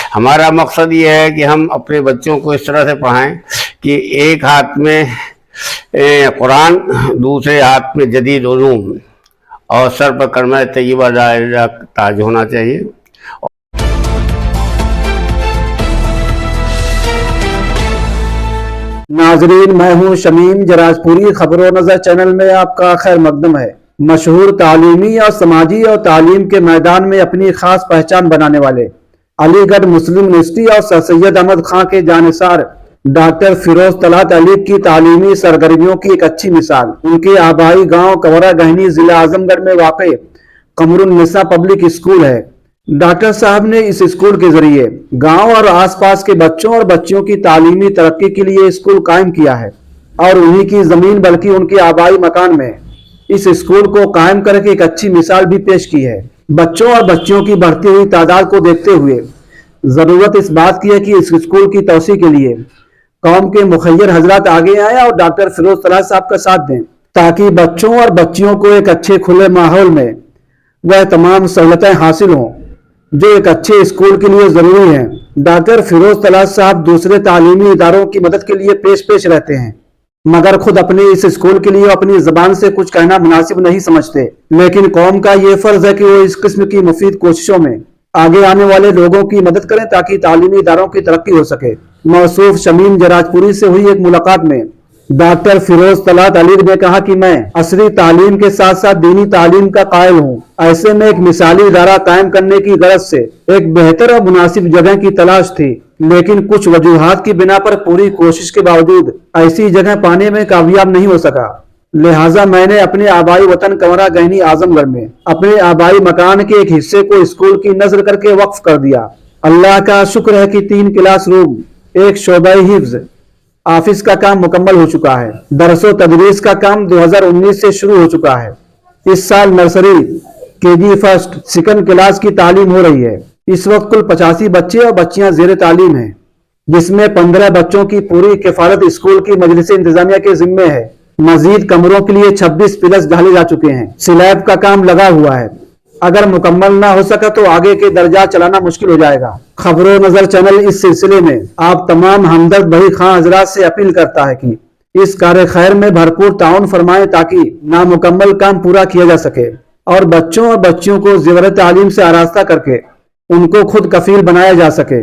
हमारा मकसद ये है कि हम अपने बच्चों को इस तरह से पढ़ाएं कि एक हाथ में कुरान, दूसरे हाथ में जदीद उलूम और सर पर कलमा तय्यबा दायरा ताज होना चाहिए। नाजरीन, मैं हूं शमीम जराजपुरी। खबरों नजर चैनल में आपका खैर मकदम है। मशहूर तालीमी और समाजी और तालीम के मैदान में अपनी खास पहचान बनाने वाले अलीगढ़ मुस्लिम यूनिवर्सिटी और सर सैयद अहमद खां के जानिसार डॉक्टर फिरोज तलहत अली की तालीमी सरगर्मियों की एक अच्छी मिसाल उनके आबाई गांव कवरा गहनी जिला आजमगढ़ में वाक़ कमरुन्निसा पब्लिक स्कूल है। डॉक्टर साहब ने इस स्कूल के जरिए गांव और आसपास के बच्चों और बच्चियों की तालीमी तरक्की के लिए स्कूल कायम किया है और उन्हीं की जमीन बल्कि उनके आबाई मकान में इस स्कूल को कायम करके एक अच्छी मिसाल भी पेश की है। बच्चों और बच्चियों की बढ़ती हुई तादाद को देखते हुए जरूरत इस बात की है कि इस स्कूल की तौसी के लिए कौम के मुखय्यर हजरात आगे आए और डॉक्टर फिरोज तलहत साहब का साथ दें ताकि बच्चों और बच्चियों को एक अच्छे खुले माहौल में वह तमाम सहूलतें हासिल हों जो एक अच्छे स्कूल के लिए जरूरी हैं। डॉक्टर फिरोज तलहत साहब दूसरे तालीमी इदारों की मदद के लिए पेश रहते हैं, मगर खुद अपने इस स्कूल के लिए अपनी जबान से कुछ कहना मुनासिब नहीं समझते। लेकिन कौम का ये फर्ज है कि वो इस किस्म की मुफीद कोशिशों में आगे आने वाले लोगों की मदद करें ताकि तालीमी इदारों की तरक्की हो सके। मौसूफ शमीम जराजपुरी से हुई एक मुलाकात में डॉक्टर फिरोज तलहत अली ने कहा कि मैं असरी तालीम के साथ साथ दीनी तालीम का कायल हूँ। ऐसे में एक मिसाली इदारा कायम करने की गरज से एक बेहतर और मुनासिब जगह की तलाश थी, लेकिन कुछ वजूहात की बिना पर पूरी कोशिश के बावजूद ऐसी जगह पाने में कामयाब नहीं हो सका। लिहाजा मैंने अपने आबाई वतन कमरा गहनी आजमगढ़ में अपने आबाई मकान के एक हिस्से को स्कूल की नजर करके वक्फ कर दिया। अल्लाह का शुक्र है कि 3 क्लासरूम, एक शोबाई हिफ्ज ऑफिस का काम मुकम्मल हो चुका है। दरसो तदरीस का काम 2019 से शुरू हो चुका है। इस साल nursery, KG first, second class की तालीम हो रही है। इस वक्त कुल 85 बच्चे और बच्चियां जेर तालीम हैं, जिसमें 15 बच्चों की पूरी किफालत स्कूल की मजलिस इंतजामिया के जिम्मे है। मजीद कमरों के लिए 26 पिलर्स ढाले जा चुके हैं। स्लैब का काम लगा हुआ है। अगर मुकम्मल ना हो सका तो आगे के दर्जा चलाना मुश्किल हो जाएगा। खबरों नजर चैनल इस सिलसिले में आप तमाम हमदर्द बही खां हजरात से अपील करता है कि इस कार्य खैर में भरपूर ताउन फरमाएं ताकि नामुकम्मल काम पूरा किया जा सके और बच्चों और बच्चियों को ज़ेवर तालीम से आरास्ता करके उनको खुद कफील बनाया जा सके।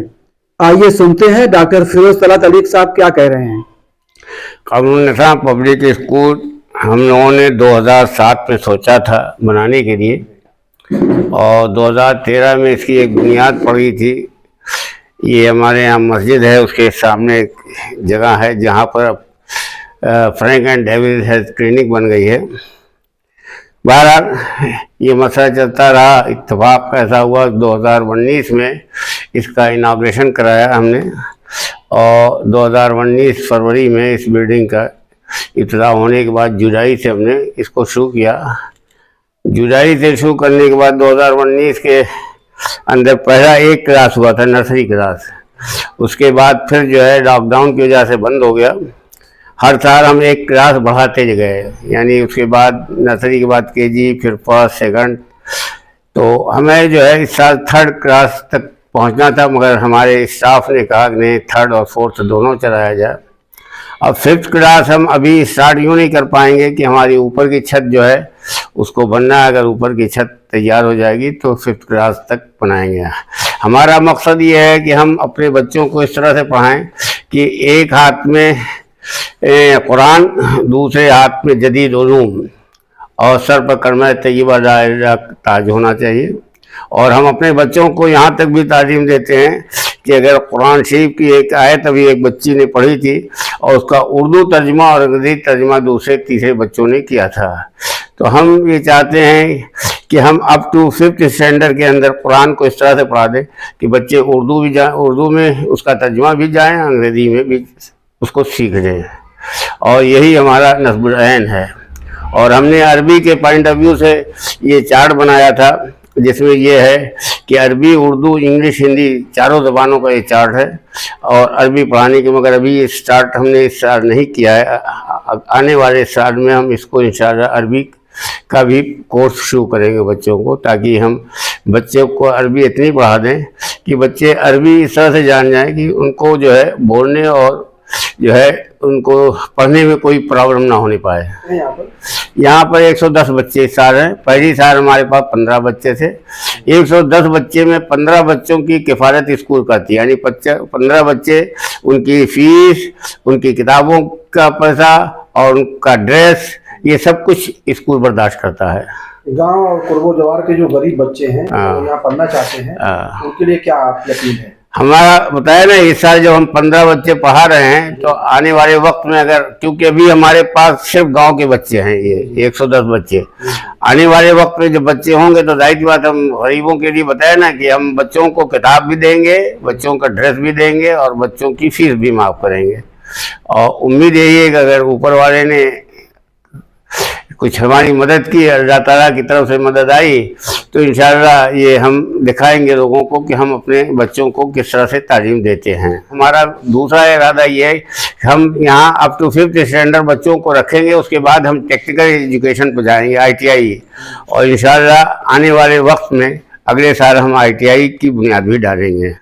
आइए सुनते हैं डॉक्टर फिरोज तलहत अली साहब क्या कह रहे हैं। कमरुन्निसा पब्लिक स्कूल हम लोगों ने 2007 में सोचा था बनाने के लिए और 2013 में इसकी एक बुनियाद पड़ी थी। ये हमारे यहाँ मस्जिद है, उसके सामने एक जगह है जहाँ पर Frank and David health clinic बन गई है। बहरहाल ये मसला चलता रहा। इत्तेफाक ऐसा हुआ 2019 में इसका इनाग्रेशन कराया हमने और 2019 फरवरी में इस बिल्डिंग का इब्तिदा होने के बाद जुलाई से हमने इसको शुरू किया। जुलाई से शुरू करने के बाद 2019 के अंदर पहला एक क्लास हुआ था, नर्सरी क्लास। उसके बाद फिर जो है लॉकडाउन की वजह से बंद हो गया। हर साल हम एक क्लास बढ़ाते गए, यानी उसके बाद नर्सरी के बाद केजी, फिर फर्स्ट, सेकंड। तो हमें जो है इस साल 3rd क्लास तक पहुंचना था, मगर हमारे स्टाफ ने कहा कि नहीं 3rd और 4th दोनों चलाया जाए। अब 5th क्लास हम अभी स्टार्ट यूँ नहीं कर पाएंगे कि हमारी ऊपर की छत जो है उसको बनना है। अगर ऊपर की छत तैयार हो जाएगी तो 5th क्लास तक बनाएंगे। हमारा मकसद ये है कि हम अपने बच्चों को इस तरह से पढ़ाएं कि एक हाथ में कुरान, दूसरे हाथ में जदीद उलूम और सर पर कलमा तय्यबा दायरा ताज होना चाहिए। और हम अपने बच्चों को यहाँ तक भी तालीम देते हैं कि अगर कुरान शरीफ की एक आयत अभी एक बच्ची ने पढ़ी थी और उसका उर्दू तर्जमा और अंग्रेजी तर्जमा दूसरे तीसरे बच्चों ने किया था, तो हम ये चाहते हैं कि हम अप टू 5th स्टैंडर्ड के अंदर कुरान को इस तरह से पढ़ा दें कि बच्चे उर्दू में उसका तर्जमा भी जाएँ, अंग्रेज़ी में भी उसको सीख लें। और यही हमारा नस्बुल ऐन है। और हमने अरबी के पॉइंट ऑफ व्यू से ये चार्ट बनाया था, जिसमें ये है कि अरबी, उर्दू, इंग्लिश, हिंदी चारों ज़बानों का ये चार्ट है। और अरबी पढ़ाने के, मगर अभी ये स्टार्ट हमने इस साल नहीं किया है। आने वाले साल में हम इसको इंशाअल्लाह अरबी का भी कोर्स शुरू करेंगे बच्चों को, ताकि हम बच्चों को अरबी इतनी बढ़ा दें कि बच्चे अरबी इस तरह से जान जाएं कि उनको जो है बोलने और जो है उनको पढ़ने में कोई प्रॉब्लम ना होने पाए। यहाँ पर 110 बच्चे इस साल हैं। पहली साल हमारे पास 15 बच्चे थे। 110 बच्चे में 15 बच्चों की किफ़ायत स्कूल करती है, यानी 15 बच्चे, उनकी फीस, उनकी किताबों का पैसा और उनका ड्रेस, ये सब कुछ स्कूल बर्दाश्त करता है। गांव और कुर्बो जवार के जो गरीब बच्चे हैं जो यहाँ पढ़ना चाहते हैं उनके लिए क्या यकीन है? हमारा बताया ना, इस साल जब हम 15 बच्चे पढ़ा रहे हैं तो आने वाले वक्त में अगर, क्योंकि अभी हमारे पास सिर्फ गांव के बच्चे हैं ये 110 बच्चे, आने वाले वक्त में जब बच्चे होंगे तो जाहिर सी बात हम गरीबों के लिए बताया ना कि हम बच्चों को किताब भी देंगे, बच्चों का ड्रेस भी देंगे और बच्चों की फीस भी माफ़ करेंगे। और उम्मीद यही है कि अगर ऊपर वाले ने कुछ हमारी मदद की, अल्लाह ताला की तरफ से मदद आई, तो इंशाअल्लाह ये हम दिखाएंगे लोगों को कि हम अपने बच्चों को किस तरह से तालीम देते हैं। हमारा दूसरा इरादा ये है कि हम यहाँ अप टू 5th स्टैंडर्ड बच्चों को रखेंगे, उसके बाद हम टेक्निकल एजुकेशन पर जाएंगे, ITI, और इंशाअल्लाह आने वाले वक्त में अगले साल हम ITI की बुनियाद भी डालेंगे।